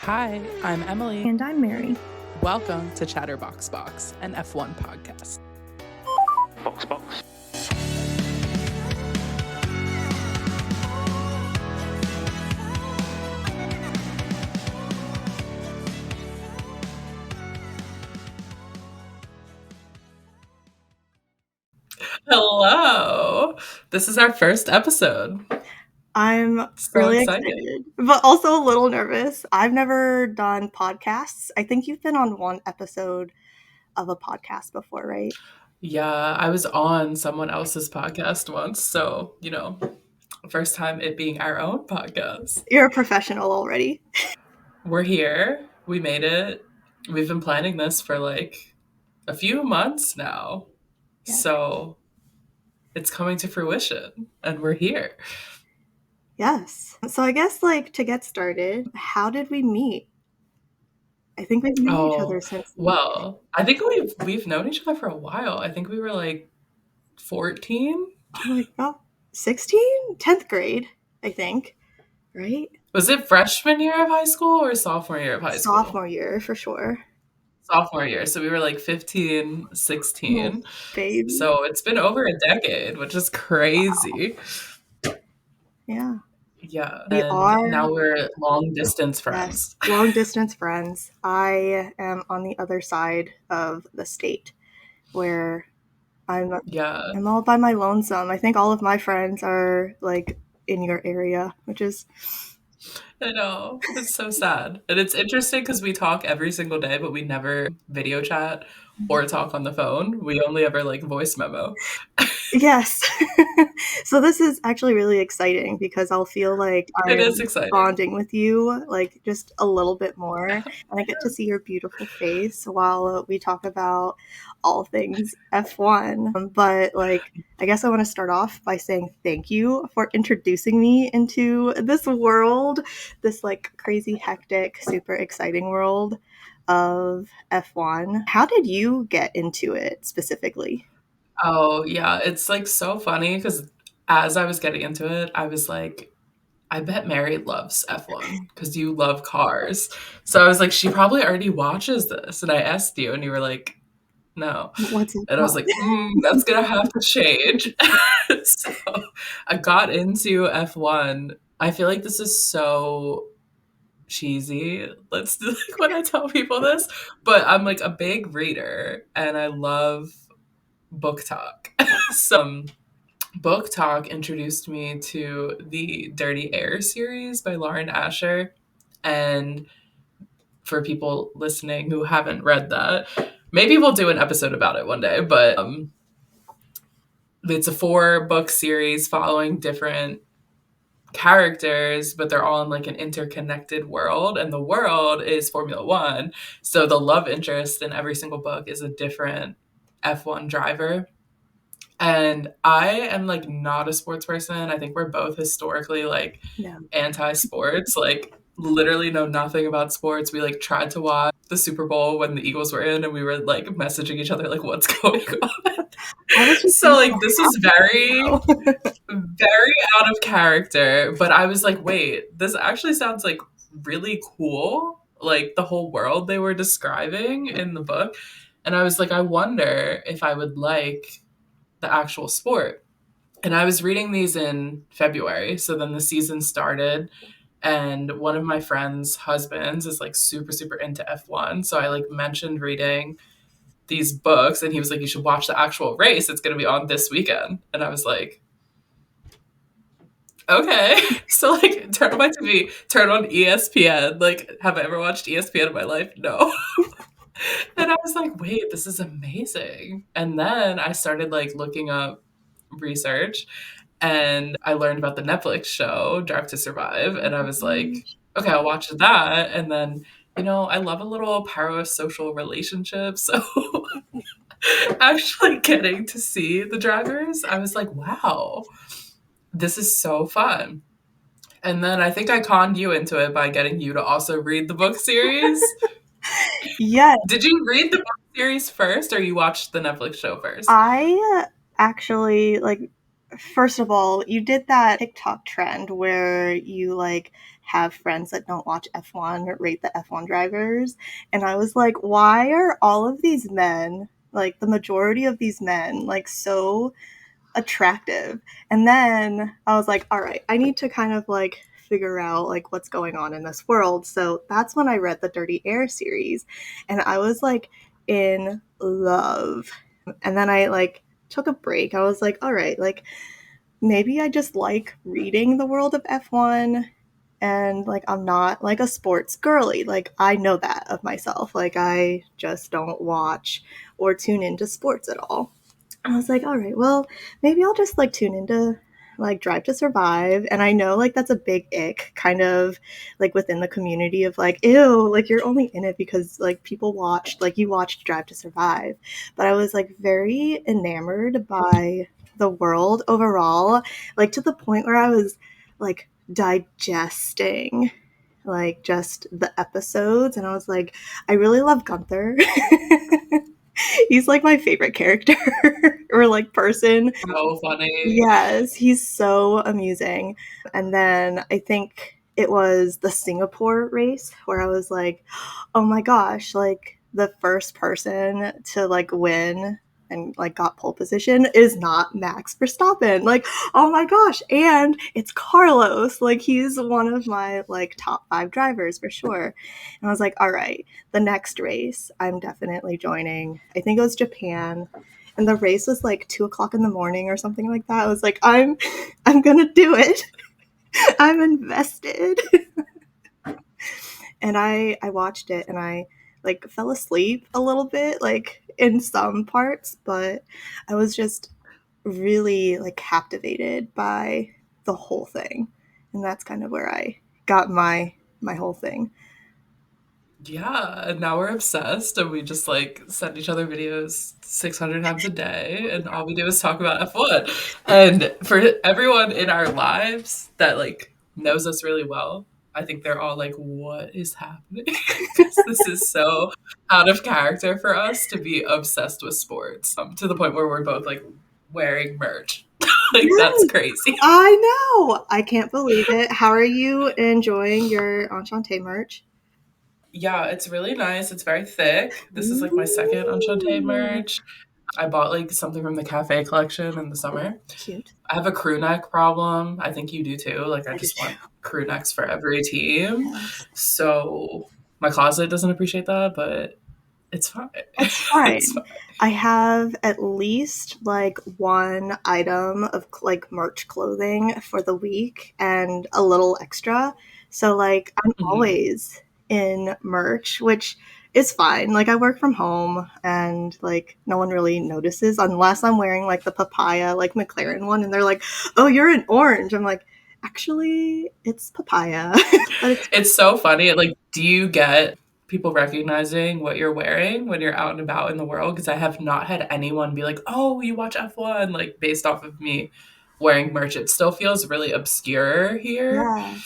Hi, I'm Emily. And I'm Mary. Welcome to Chatterbox Box, an F1 podcast. Box. Hello. This is our first episode. I'm So really excited. excited, but also a little nervous. I've never done podcasts. I think you've been on one episode of a podcast before, right? Yeah, I was on someone else's podcast once, so, first time it being our own podcast. You're a professional already. We're here. We made it. We've been planning this for like a few months now. Yes. So it's coming to fruition and we're here. Yes. So I guess to get started, how did we meet? I think we've known each other since. Well, I think we've known each other for a while. I think we were like 14. Oh my god. 16? 10th grade, I think. Right? Was it freshman year of high school or sophomore year of high school? Sophomore year for sure. Sophomore year. So we were like 15, 16. Oh, baby. So it's been over a decade, which is crazy. Wow. Yeah. Yeah. We and are now we're long distance friends. Yes, long distance friends. I am on the other side of the state where I'm all by my lonesome. I think all of my friends are like in your area, which is I know. It's so sad. And it's interesting because we talk every single day, but we never video chat or talk on the phone. We only ever like voice memo. Yes. So this is actually really exciting because I'll feel like It is I'm exciting. bonding with you like just a little bit more, and I get to see your beautiful face while we talk about all things F1. But I guess I want to start off by saying thank you for introducing me into this world, this like crazy, hectic, super exciting world of F1. How did you get into it specifically? Oh, yeah. It's like so funny because as I was getting into it, I was like, I bet Mary loves F1 because you love cars. So I was like, she probably already watches this. And I asked you, and you were like, no. What's it And I was like, that's going to have to change. So I got into F1. I feel like this is so cheesy. Let's do like when I tell people this, but I'm like a big reader and I love book talk. So book talk introduced me to the Dirty Air series by Lauren Asher. And for people listening who haven't read that, maybe we'll do an episode about it one day, but it's a 4-book series following different characters, but they're all in like an interconnected world, and the world is Formula One. So the love interest in every single book is a different F1 driver. And I am like not a sports person. I think we're both historically like anti-sports, like literally know nothing about sports. We like tried to watch the Super Bowl when the Eagles were in and we were like messaging each other like what's going on. So like this was very very out of character, but I was like, wait, this actually sounds like really cool. Like the whole world they were describing in the book. And I was like, I wonder if I would like the actual sport. And I was reading these in February. So then the season started. And one of my friends' husbands is like super, super into F1. So I like mentioned reading these books and he was like, you should watch the actual race. It's going to be on this weekend. And I was like, okay. So like turn on my TV, turn on ESPN. Like, have I ever watched ESPN in my life? No. And I was like, wait, this is amazing. And then I started like looking up research and I learned about the Netflix show Drive to Survive. And I was like, okay, I'll watch that. And then, I love a little parasocial relationship. So actually getting to see the drivers, I was like, wow, this is so fun. And then I think I conned you into it by getting you to also read the book series. Yes. Did you read the book series first or you watched the Netflix show first? I actually, first of all, you did that TikTok trend where you have friends that don't watch F1 rate the F1 drivers. And I was like, why are all of these men, like the majority of these men, like so attractive? And then I was like, all right, I need to kind of like figure out like what's going on in this world. So that's when I read the Dirty Air series, and I was like in love. And then I like took a break. I was like, all right, like maybe I just like reading the world of F1, and like I'm not like a sports girly. Like I know that of myself. Like I just don't watch or tune into sports at all. I was like, all right, well, maybe I'll just like tune into like Drive to Survive. And I know like that's a big ick kind of like within the community of like, ew, like you're only in it because like people watched, like you watched Drive to Survive. But I was like very enamored by the world overall, like to the point where I was like digesting like just the episodes, and I was like, I really love Gunther. He's like my favorite character or like person. So funny. Yes, he's so amusing. And then I think it was the Singapore race where I was like, oh my gosh, like the first person to like win and like got pole position is not Max Verstappen. Like, oh my gosh, and it's Carlos. Like he's one of my like top 5 drivers for sure. And I was like, all right, the next race I'm definitely joining. I think it was Japan. And the race was like 2 o'clock in the morning or something like that. I was like, I'm gonna do it. I'm invested. And I watched it, and I like fell asleep a little bit, like in some parts, but I was just really like captivated by the whole thing. And that's kind of where I got my whole thing. Yeah, and now we're obsessed and we just like send each other videos 600 times a day and all we do is talk about F1. And for everyone in our lives that like knows us really well, I think they're all like, what is happening? Because this is so out of character for us to be obsessed with sports, to the point where we're both like wearing merch. Like that's Yes, crazy. I know. I can't believe it. How are you enjoying your Enchante merch? Yeah, it's really nice. It's very thick. This is like my second Enchante Ooh, merch. I bought like something from the cafe collection in the summer. cute. I have a crew neck problem. I think you do too. Like I I do just too. want crew necks for every team. Yes. So my closet doesn't appreciate that, but it's fine. That's It's fine. fine. I have at least like one item of like merch clothing for the week and a little extra. So like I'm Mhm. always in merch, which is fine. Like I work from home and like no one really notices unless I'm wearing like the papaya like McLaren one and they're like, "Oh, you're in orange." I'm like, "Actually, it's papaya." But it's It's so funny. Like, do you get people recognizing what you're wearing when you're out and about in the world? Because I have not had anyone be like, "Oh, you watch F1," like based off of me wearing merch. It still feels really obscure here. yeah.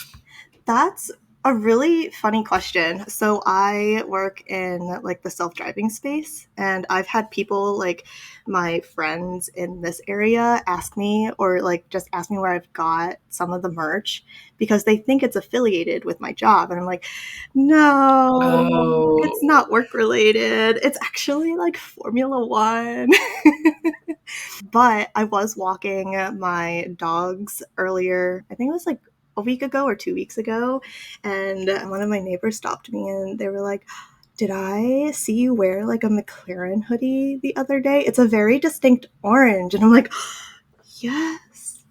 That's a really funny question. So I work in like the self-driving space, and I've had people like my friends in this area ask me or like just ask me where I've got some of the merch because they think it's affiliated with my job. And I'm like, no, it's Oh, not work related. It's actually like Formula One. But I was walking my dogs earlier. I think it was like a week ago or 2 weeks ago. And one of my neighbors stopped me and they were like, did I see you wear like a McLaren hoodie the other day? It's a very distinct orange. And I'm like, yes,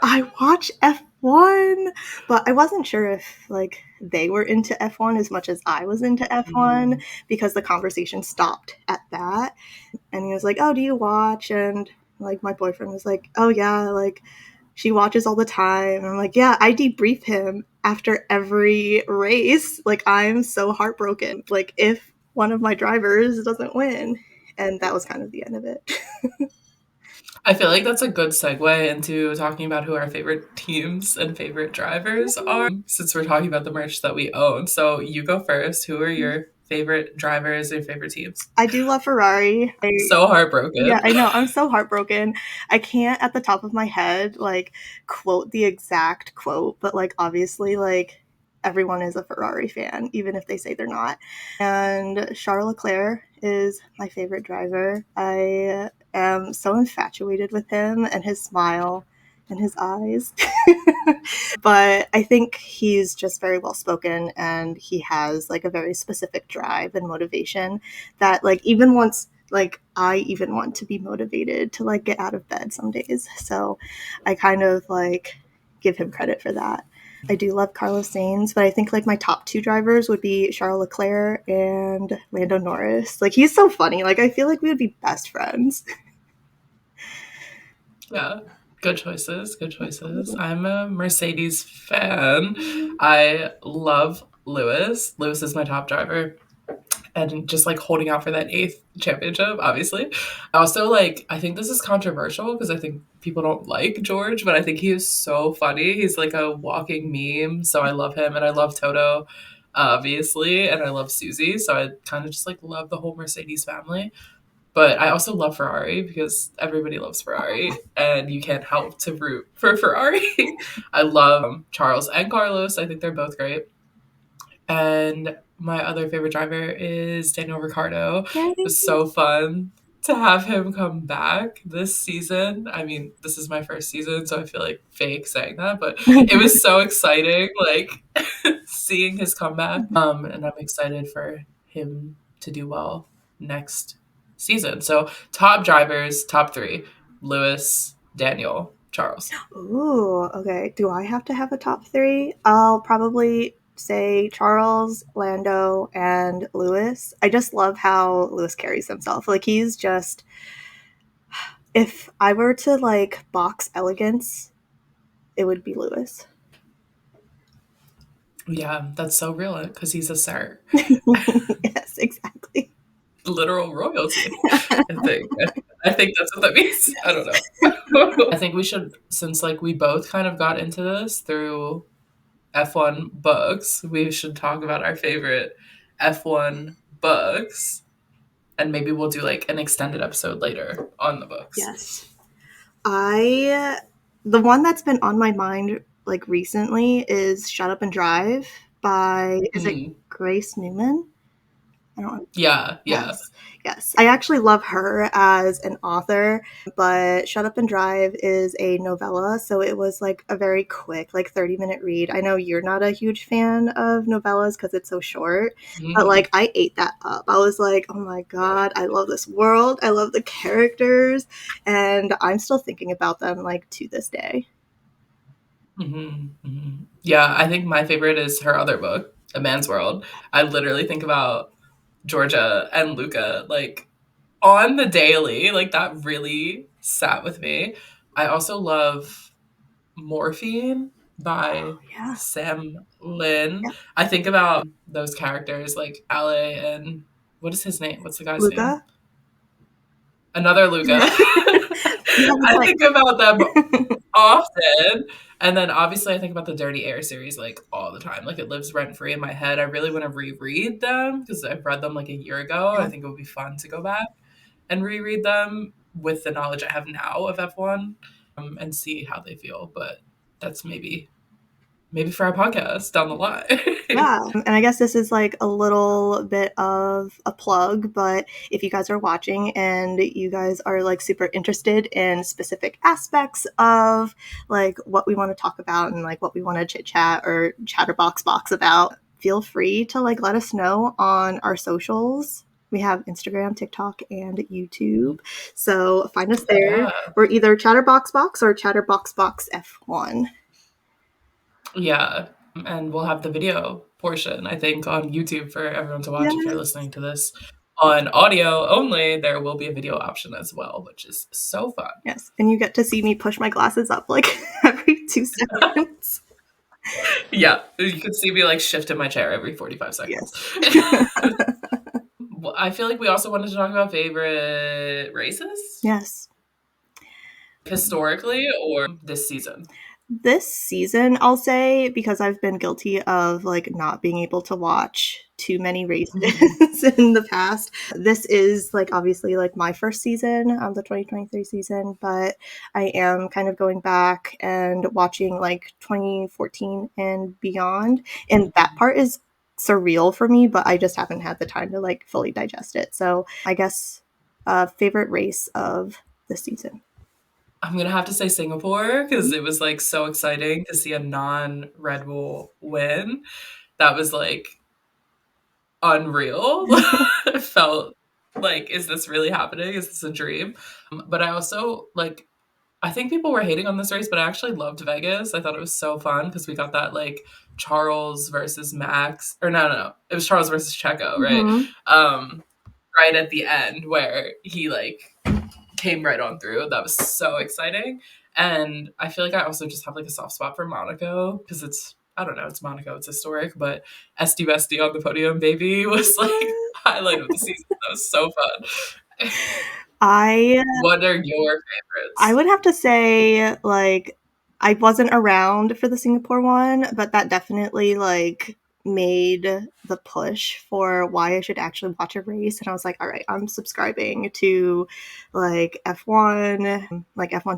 I watch F1. But I wasn't sure if like they were into F1 as much as I was into F1 mhm. because the conversation stopped at that. And he was like, "Oh, do you watch?" And like my boyfriend was like, "Oh yeah, like she watches all the time." And I'm like, "Yeah, I debrief him after every race. Like I'm so heartbroken. Like if one of my drivers doesn't win." And that was kind of the end of it. I feel like that's a good segue into talking about who our favorite teams and favorite drivers are, since we're talking about the merch that we own. So you go first. Who are your favorite drivers, your favorite teams? I do love Ferrari. So Yeah, heartbroken. I know. I'm so heartbroken. I can't at the top of my head like quote the exact quote, but like obviously like everyone is a Ferrari fan, even if they say they're not. And Charles Leclerc is my favorite driver. I am so infatuated with him and his smile and his eyes. But I think he's just very well spoken, and he has like a very specific drive and motivation that like even once like I even want to be motivated to like get out of bed some days. So I kind of like give him credit for that. I do love Carlos Sainz, but I think like my top two drivers would be Charles Leclerc and Lando Norris. Like he's so funny. Like I feel like we would be best friends. Yeah. Good choices. Good choices. I'm a Mercedes fan. I love Lewis. Lewis is my top driver. And just like holding out for that 8th championship, obviously. I also like, I think this is controversial because I think people don't like George, but I think he is so funny. He's like a walking meme. So I love him, and I love Toto, obviously, and I love Susie. So I kind of just like love the whole Mercedes family. But I also love Ferrari because everybody loves Ferrari, and you can't help to root for Ferrari. I love Charles and Carlos. I think they're both great. And my other favorite driver is Daniel Ricciardo. It was so fun to have him come back this season. I mean, this is my first season, so I feel like fake saying that, but it was so exciting, like seeing his comeback. And I'm excited for him to do well next season. So top drivers, top 3: Lewis, Daniel, Charles. Ooh, okay. Do I have to have a top 3? I'll probably say Charles, Lando, and Lewis. I just love how Lewis carries himself. Like he's just, if I were to like box elegance, it would be Lewis. Yeah, that's so real because he's a sir. Yes, exactly. Literal royalty. I think that's what that means. I don't know. I think we should, since like we both kind of got into this through F1 books, we should talk about our favorite F1 books, and maybe we'll do like an extended episode later on the books. Yes. The one that's been on my mind like recently is Shut Up and Drive by, is it Grace Newman? I don't know. Yeah. Yes. I actually love her as an author, but Shut Up and Drive is a novella, so it was like a very quick, like 30-minute read. I know you're not a huge fan of novellas because it's so short, but like I ate that up. I was like, oh my God, I love this world. I love the characters, and I'm still thinking about them like to this day. Yeah, I think my favorite is her other book, A Man's World. I literally think about Georgia and Luca like on the daily. Like that really sat with me. I also love Morphine by Sam Lin. Yeah. I think about those characters like Ale and what is his name? What's the guy's Luca? name? Another Luca. I think about them often. And then obviously I think about the Dirty Air series like all the time. Like it lives rent free in my head. I really want to reread them because I've read them like a year ago. I think it would be fun to go back and reread them with the knowledge I have now of F1 and see how they feel. But that's maybe for our podcast down the line. Yeah. And I guess this is like a little bit of a plug, but if you guys are watching and you guys are like super interested in specific aspects of like what we want to talk about and like what we want to chit chat or chatterbox box about, feel free to like let us know on our socials. We have Instagram, TikTok, and YouTube. So find us there. Yeah. We're either Chatterbox Box or Chatterbox Box F1. Yeah. And we'll have the video portion, I think, on YouTube for everyone to watch. If you're listening to this on audio only, there will be a video option as well, which is so fun. Yes. And you get to see me push my glasses up like every 2 seconds. Yeah. You can see me like shift in my chair every 45 seconds. Yes. Well, I feel like we also wanted to talk about favorite races. Yes. Historically or this season? This season, I'll say, because I've been guilty of like not being able to watch too many races in the past. This is like obviously like my first season of the 2023 season, but I am kind of going back and watching like 2014 and beyond. And that part is surreal for me, but I just haven't had the time to like fully digest it. So I guess favorite race of the season. I'm gonna have to say Singapore because it was like so exciting to see a non-Red Bull win. That was like unreal. It felt like, is this really happening? Is this a dream? But I also like, I think people were hating on this race, but I actually loved Vegas. I thought it was so fun because we got that like Charles versus Max, or no, it was Charles versus Checo, right? Mhm. Right at the end where he like came right on through. That was so exciting. And I feel like I also just have like a soft spot for Monaco because it's, I don't know, it's Monaco, it's historic, but SD Bestie on the podium, baby, was like highlight of the season. That was so fun. I What are your I favorites? would have to say, like, I wasn't around for the Singapore one, but that definitely, like, made the push for why I should actually watch a race. And I was like, all right, I'm subscribing to like F1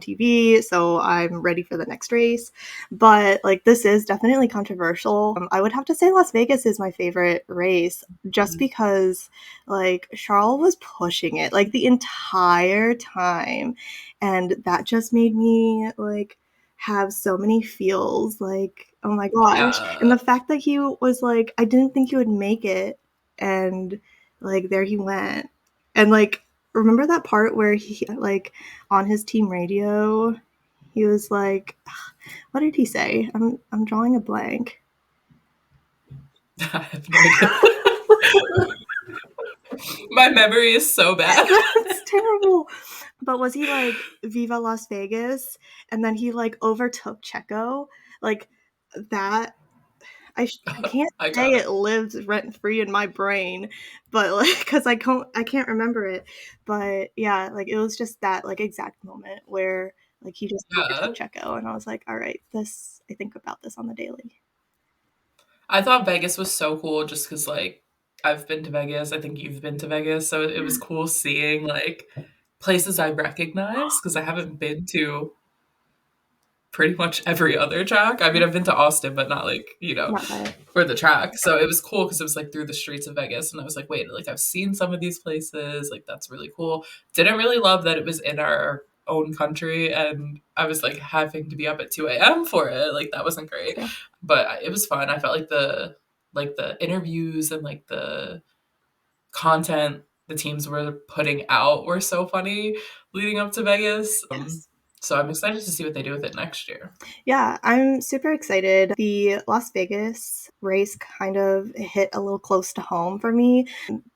TV. So I'm ready for the next race. But like, this is definitely controversial. I would have to say Las Vegas is my favorite race just because like Charles was pushing it like the entire time, and that just made me like have so many feels like, oh my gosh. And Yeah. the fact that he was like, I didn't think he would make it, and like there he went. And like, remember that part where he like on his team radio he was like, what did he say? I'm drawing a blank. I have no idea. My memory is so bad. That's terrible. But was he like Viva Las Vegas? And then he like overtook Checo? Like that. I can't I say got it. it lives rent free in my brain, but like because I can't remember it. But yeah, like it was just that like exact moment where like he just Yeah. overtook Checo, and I was like, all right, this I think about this on the daily. I thought Vegas was so cool just because, like, I've been to Vegas. I think you've been to Vegas. So it was cool seeing, like, places I recognize because I haven't been to pretty much every other track. I mean, I've been to Austin, but not like, Not that. for the track. So it was cool because it was like through the streets of Vegas. And I was like, wait, like, I've seen some of these places. Like, that's really cool. Didn't really love that it was in our own country and I was like having to be up at 2 a.m. for it. Like, that wasn't great. Yeah. But it was fun. I felt like the interviews and like the content the teams were putting out were so funny leading up to Vegas. Yes. So I'm excited to see what they do with it next year. Yeah, I'm super excited. The Las Vegas race kind of hit a little close to home for me,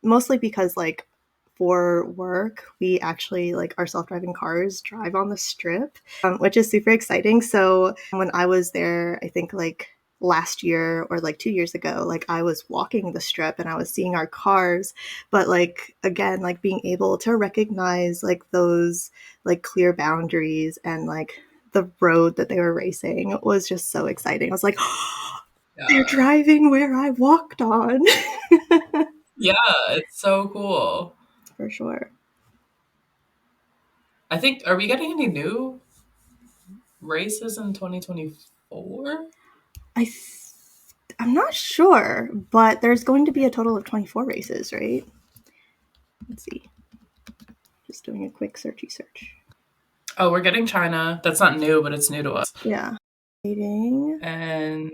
mostly because like for work, we actually like our self-driving cars drive on the strip, which is super exciting. So when I was there, I think like last year or like 2 years ago, like I was walking the strip and I was seeing our cars, but like again, like being able to recognize like those like clear boundaries and like the road that they were racing was just so exciting. I was like, oh, they're Yeah. driving where I walked on. Yeah, it's so cool. For sure. I think, are we getting any new races in 2024? I'm not sure, but there's going to be a total of 24 races, right? Let's see. Just doing a quick searchy search. Oh, we're getting China. That's not new, but it's new to us. Yeah. Waiting. And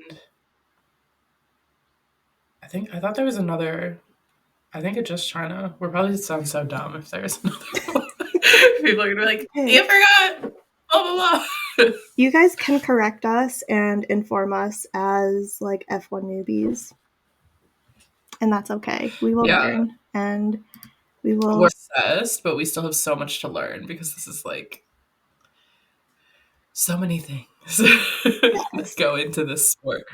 I thought there was another. I think it's just China. We're probably sound so dumb if there's another one. People are gonna be like, Hey, you forgot. Blah blah blah. you guys can correct us and inform us as like F1 newbies, and that's okay. We will Yeah, learn, and we will. we're obsessed, but we still have so much to learn because this is like so many things that Yes. go into this sport.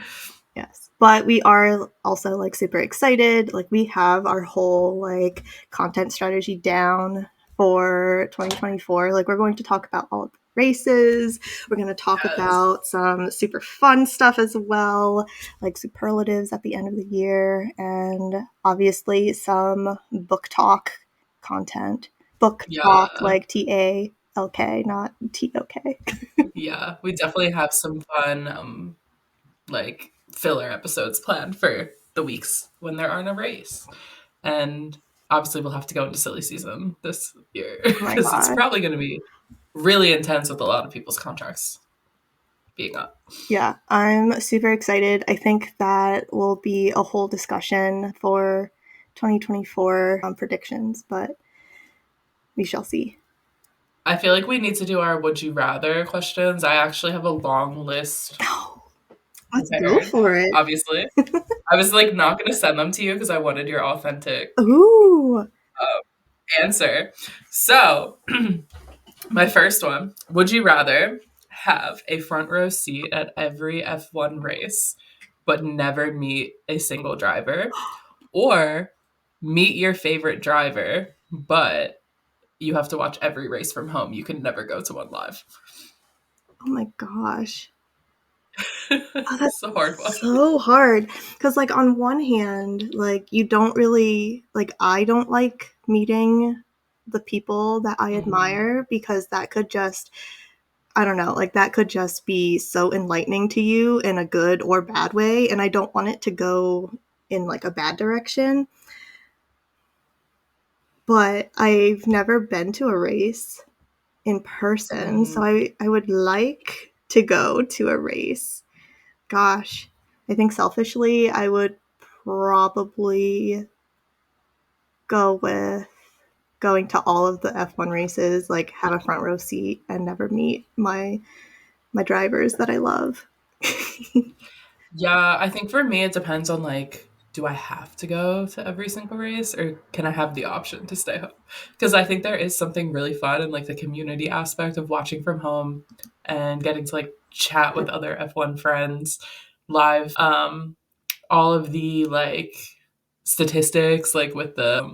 Yes. But we are also like super excited. Like we have our whole like content strategy down for 2024. Like we're going to talk about races. We're going to talk about some super fun stuff as well, like superlatives at the end of the year, and obviously some book talk content. Book talk like TALK, not TOK. Yeah, we definitely have some fun like filler episodes planned for the weeks when there aren't a race. And obviously we'll have to go into silly season this year because it's probably going to be really intense with a lot of people's contracts being up. Yeah, I'm super excited. I think that will be a whole discussion for 2024 predictions, but we shall see. I feel like we need to do our would you rather questions. I actually have a long list. Let's go for it. Obviously. I was like not going to send them to you because I wanted your authentic answer. So, my first one, would you rather have a front row seat at every F1 race but never meet a single driver, or meet your favorite driver but you have to watch every race from home? You can never go to one live. Oh my gosh. Oh, that's a hard one. So hard. Because, like, on one hand, like, you don't really, like, I don't like meeting the people that I admire because that could just, I don't know, like, that could just be so enlightening to you in a good or bad way. And I don't want it to go in, like, a bad direction. But I've never been to a race in person, so I would like to go to a race. Gosh, I think selfishly I would probably go with going to all of the F1 races, like have a front row seat and never meet my drivers that I love. Yeah, I think for me it depends on like, do I have to go to every single race or can I have the option to stay home? Because I think there is something really fun in like the community aspect of watching from home and getting to like chat with other F1 friends live. All of the like statistics, like with the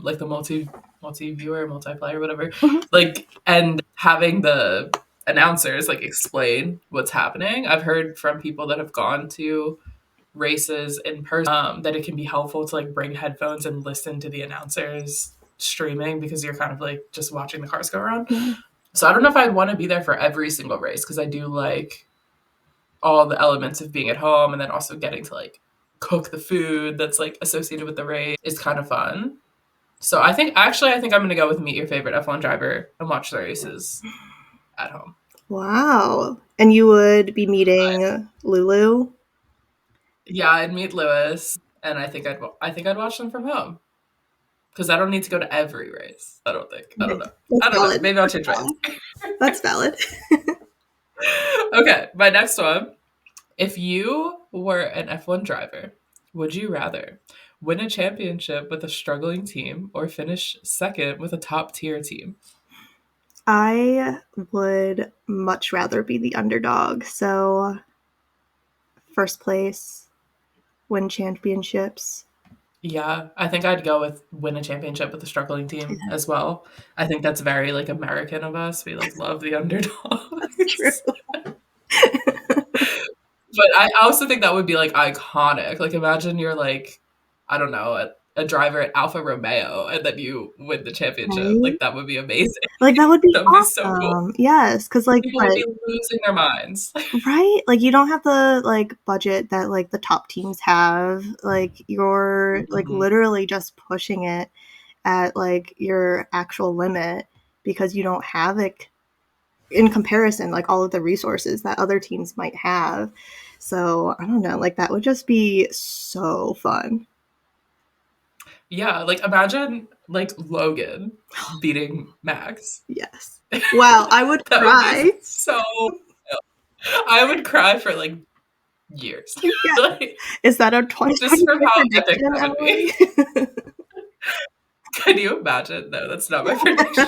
multi-viewer, multiplayer, whatever, like, and having the announcers like explain what's happening. I've heard from people that have gone to races in person that it can be helpful to like bring headphones and listen to the announcers streaming because you're kind of like just watching the cars go around. So I don't know if I'd want to be there for every single race because I do like all the elements of being at home and then also getting to like cook the food that's like associated with the race is kind of fun. So I think I'm going to go with meet your favorite F1 driver and watch the races at home. Wow. And you would be meeting Lulu? Yeah, I'd meet Lewis, and I think I'd watch them from home because I don't need to go to every race. I don't think. I don't know. Know. Maybe I'll change my answer. That's valid. Okay, my next one. If you were an F1 driver, would you rather win a championship with a struggling team or finish second with a top tier team? I would much rather be the underdog. So, first place, win championships. Yeah, I think I'd go with win a championship with a struggling team as well. I think that's very like American of us. We like love the underdog. That's true. But I also think that would be like iconic. Like imagine you're like, I don't know, a driver at Alfa Romeo and then you win the championship. Right? Like that would be amazing. Like that would be That'd awesome. Be so cool. Yes, because like people would be losing their minds. Right? Like you don't have the like budget that like the top teams have. Like you're like literally just pushing it at like your actual limit because you don't have like in comparison like all of the resources that other teams might have. So I don't know, like that would just be so fun. Yeah, like imagine like Logan beating Max. Yes. Wow, I would cry. So I would cry for like years. Yeah. Like, is that a 20 just from how epic that would be? Can you imagine? No, that's not my prediction.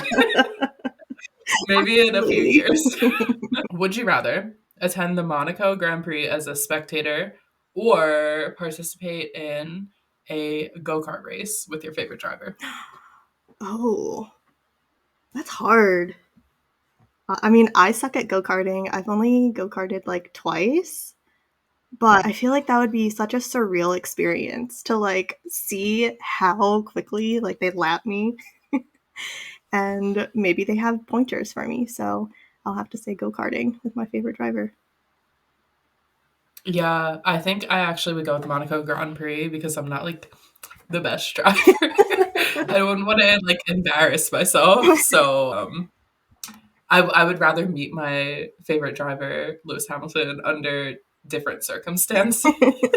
Maybe in a few years. Would you rather attend the Monaco Grand Prix as a spectator or participate in a go-kart race with your favorite driver? Oh, that's hard. I mean, I suck at go-karting. I've only go-karted like twice, but I feel like that would be such a surreal experience to like see how quickly like they lap me. And maybe they have pointers for me, so I'll have to say go-karting with my favorite driver. Yeah, I think I actually would go with Monaco Grand Prix because I'm not like the best driver. I wouldn't want to like embarrass myself. So I would rather meet my favorite driver, Lewis Hamilton, under different circumstances.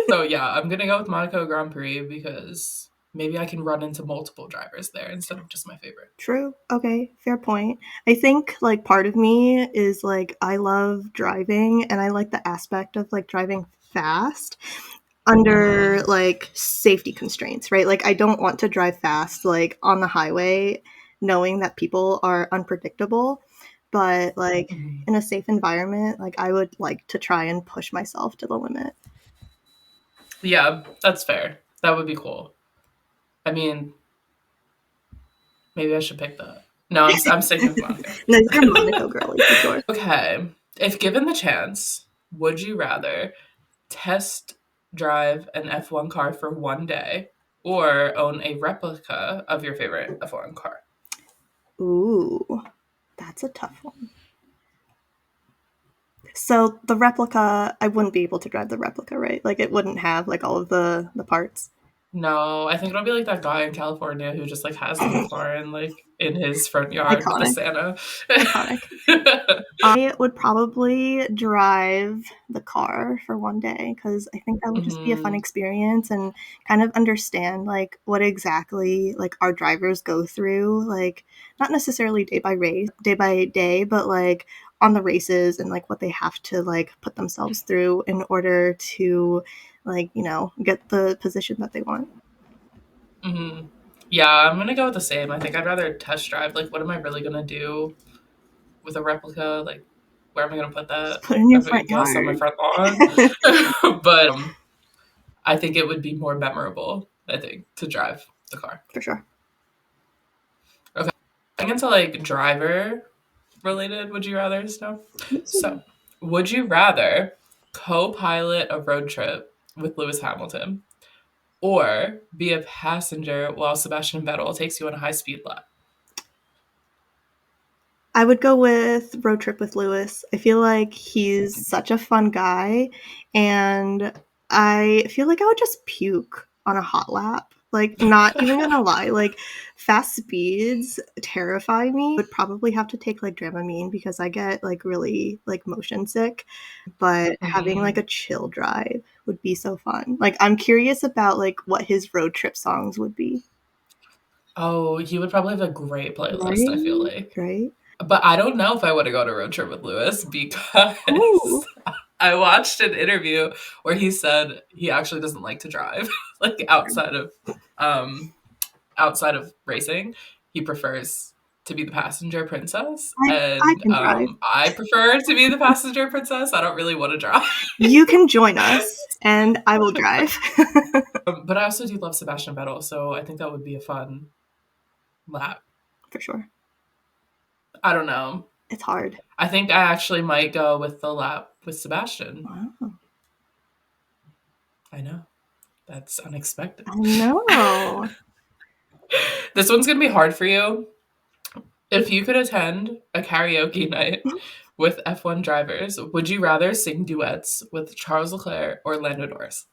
So yeah, I'm gonna go with Monaco Grand Prix because maybe I can run into multiple drivers there instead of just my favorite. True. Okay, fair point. I think like part of me is like I love driving and I like the aspect of like driving fast under like safety constraints, right? Like I don't want to drive fast like on the highway knowing that people are unpredictable, but like in a safe environment, like I would like to try and push myself to the limit. Yeah, that's fair. That would be cool. I mean, maybe I should pick that. No, I'm sticking with Monaco. No, you're a Monaco girly for sure. Okay. If given the chance, would you rather test drive an F1 car for one day or own a replica of your favorite F1 car? Ooh, that's a tough one. So the replica, I wouldn't be able to drive the replica, right? Like it wouldn't have like all of the parts. No, I think it'll be like that guy in California who just like has the McLaren like in his front yard with the Iconic. Santa. Iconic. I would probably drive the car for one day because I think that would just be a fun experience and kind of understand like what exactly like our drivers go through, like not necessarily day by day, but like on the races and like what they have to like put themselves through in order to like, you know, get the position that they want. Yeah, I'm gonna go with the same. I think I'd rather test drive. Like, what am I really gonna do with a replica? Like, where am I gonna put that? Just put it in your I front guess yard. on my front lawn. But I think it would be more memorable, I think, to drive the car. For sure. Okay. Getting into like driver related would you rather stuff. So, would you rather co-pilot a road trip with Lewis Hamilton or be a passenger while Sebastian Vettel takes you on a high-speed lap? I would go with Road Trip with Lewis. I feel like he's such a fun guy, and I feel like I would just puke on a hot lap. Like, not even gonna lie, like, fast speeds terrify me. Would probably have to take, like, Dramamine because I get, like, really, like, motion sick. But having, like, a chill drive would be so fun. Like, I'm curious about, like, what his road trip songs would be. Oh, he would probably have a great playlist, I feel like. Right? But I don't know if I want to go on a road trip with Lewis because Ooh. I watched an interview where he said he actually doesn't like to drive, like outside of racing. He prefers to be the passenger princess, I and can drive. I prefer to be the passenger princess. I don't really want to drive. You can join us, and I will drive. But I also do love Sebastian Vettel, so I think that would be a fun lap. For sure. I don't know. It's hard. I think I actually might go with the lap with Sebastian. Wow. I know. That's unexpected. I know. This one's going to be hard for you. If you could attend a karaoke night with F1 drivers, would you rather sing duets with Charles Leclerc or Lando Norris?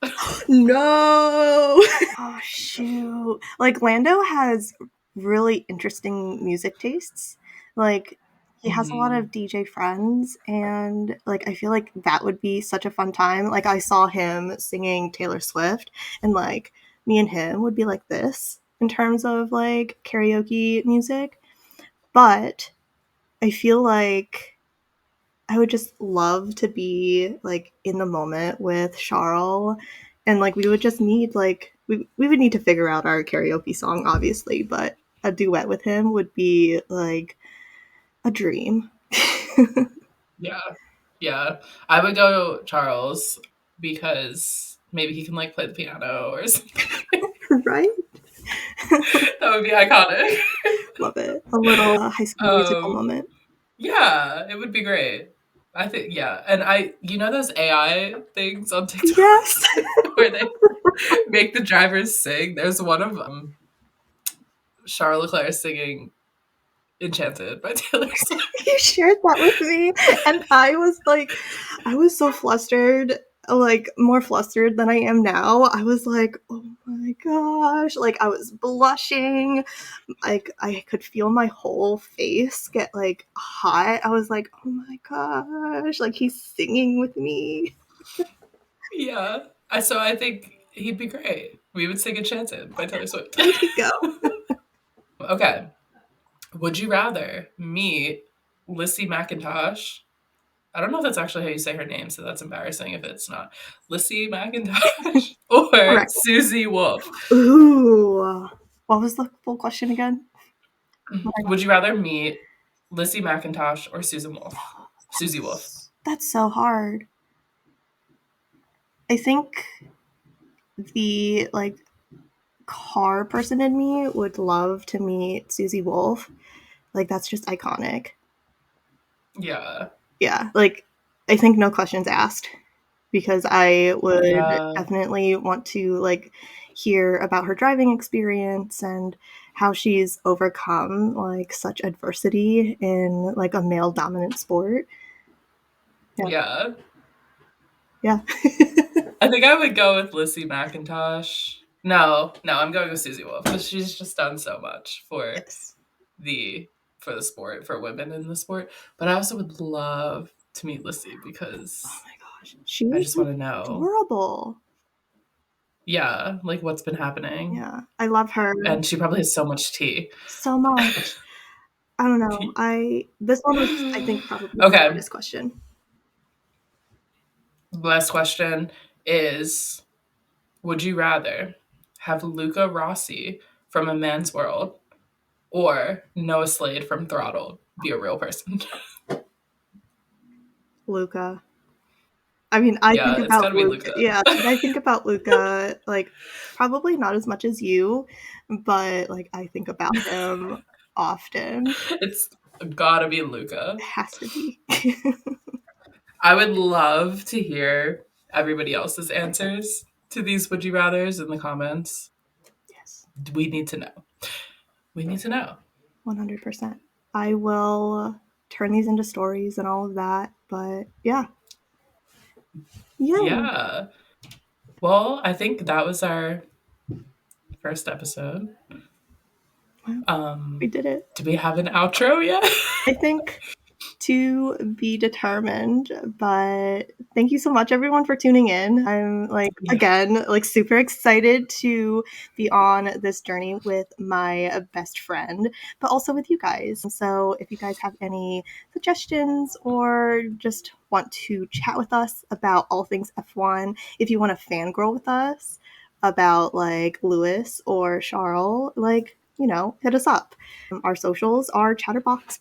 No. Oh, shoot. Like, Lando has really interesting music tastes. Like, he has a lot of DJ friends, and, like, I feel like that would be such a fun time. Like, I saw him singing Taylor Swift, and, like, me and him would be like this in terms of, like, karaoke music. But I feel like I would just love to be, like, in the moment with Charles, and, like, we would just need, like, we would need to figure out our karaoke song, obviously, but a duet with him would be, like, a dream. Yeah. I would go Charles because maybe he can, like, play the piano or something. Right? That would be iconic. Love it. A little High School Musical moment. Yeah. Yeah, it would be great. I think, yeah. And you know those AI things on TikTok Yes. where they make the drivers sing? There's one of Charles Leclerc singing Enchanted by Taylor Swift. You shared that with me, and I was so flustered, like more flustered than I am now. I was like, oh my gosh, like I was blushing, like I could feel my whole face get like hot. I was like, oh my gosh, like he's singing with me. Yeah. So I think he'd be great. We would sing Enchanted by Taylor Swift. There you go. Okay. Would you rather meet Lissy McIntosh? I don't know if that's actually how you say her name, so that's embarrassing if it's not. Lissy McIntosh or Correct. Susie Wolf? Ooh, what was the full question again? Would you rather meet Lissy McIntosh or Susan Wolf? Susie Wolf. That's so hard. I think the like car person in me would love to meet Susie Wolf. Like that's just iconic. Yeah. Yeah, like I think no questions asked because I would definitely want to like hear about her driving experience and how she's overcome like such adversity in like a male dominant sport. Yeah. Yeah. I think I would go with Lissy McIntosh. No, I'm going with Susie Wolf because she's just done so much for Yes. the sport, for women in the sport. But I also would love to meet Lissy because Oh my gosh, she I was just want to know. adorable. Yeah, like what's been happening. Yeah, I love her. And she probably has so much tea. So much. I don't know. This one was, I think, probably the Okay. hardest question. Last question is, would you rather have Luca Rossi from A Man's World or Noah Slade from Throttled be a real person? Luca. I mean, I Yeah, think it's about gotta be Luca. Luca. Yeah, like, I think about Luca, like, probably not as much as you, but, like, I think about him often. It's gotta be Luca. It has to be. I would love to hear everybody else's answers to these would you rathers in the comments. Yes. We need to know. We need to know. 100%. I will turn these into stories and all of that, but yeah. Yeah. Well, I think that was our first episode. We did it. Do we have an outro yet? I think to be determined, but thank you so much everyone for tuning in. I'm like again like super excited to be on this journey with my best friend, but also with you guys. So if you guys have any suggestions or just want to chat with us about all things F1, if you want to fangirl with us about like Lewis or Charles, like, you know, hit us up. Our socials are Chatterbox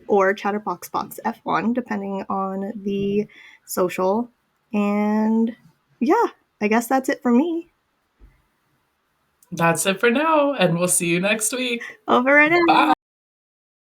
or Chatterbox F1, depending on the social. And yeah, I guess that's it for me. That's it for now, and we'll see you next week. Over and out. Bye.